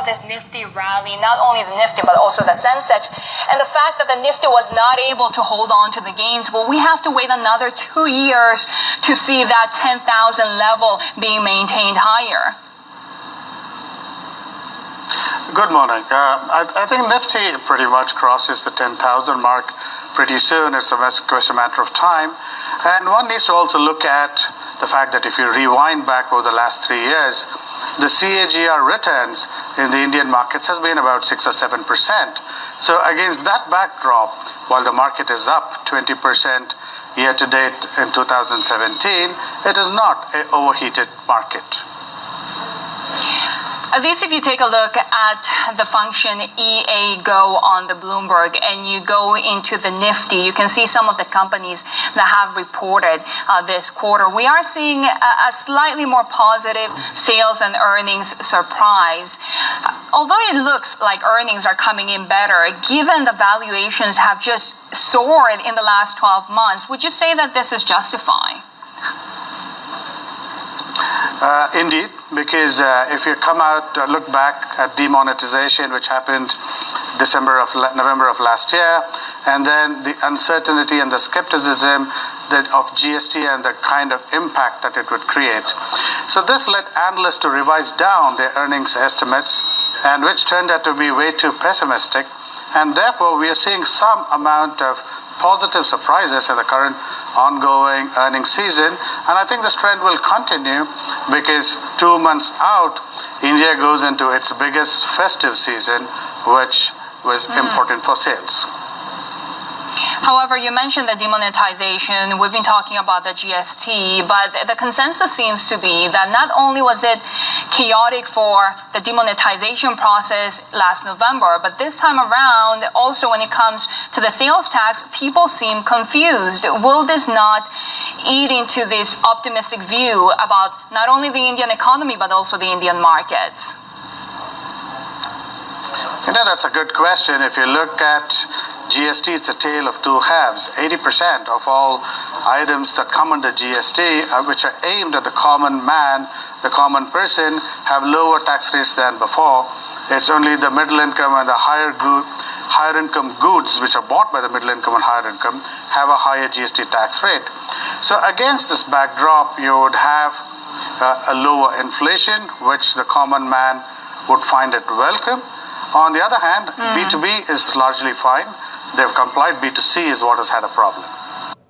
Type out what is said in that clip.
this Nifty rally, not only the Nifty, but also the Sensex. And the fact that the Nifty was not able to hold on to the gains, well, we have to wait another 2 years to see that 10,000 level being maintained higher. Good morning. I think Nifty pretty much crosses the 10,000 mark pretty soon. It's a matter of time. And one needs to also look at the fact that if you rewind back over the last 3 years, the CAGR returns in the Indian markets has been about 6 or 7%. So against that backdrop, while the market is up 20% year to date in 2017, it is not an overheated market. At least if you take a look at the function EA-GO on the Bloomberg and you go into the Nifty, you can see some of the companies that have reported this quarter. We are seeing a slightly more positive sales and earnings surprise. Although it looks like earnings are coming in better, given the valuations have just soared in the last 12 months, would you say that this is justified? Indeed, because if you come out, look back at demonetization, which happened November of last year, and then the uncertainty and the skepticism of GST and the kind of impact that it would create. So this led analysts to revise down their earnings estimates, and which turned out to be way too pessimistic. And therefore, we are seeing some amount of positive surprises in the current ongoing earnings season, and I think this trend will continue because 2 months out, India goes into its biggest festive season, which was important for sales. However, you mentioned the demonetization. We've been talking about the GST, but the consensus seems to be that not only was it chaotic for the demonetization process last November, but this time around, also when it comes to the sales tax, people seem confused. Will this not eat into this optimistic view about not only the Indian economy, but also the Indian markets? That's a good question. If you look at GST, it's a tale of two halves. 80% of all items that come under GST, which are aimed at the common man, the common person, have lower tax rates than before. It's only the middle income and the higher income goods, which are bought by the middle income and higher income, have a higher GST tax rate. So against this backdrop, you would have a lower inflation, which the common man would find it welcome. On the other hand, B2B is largely fine. They've complied. B2C is what has had a problem.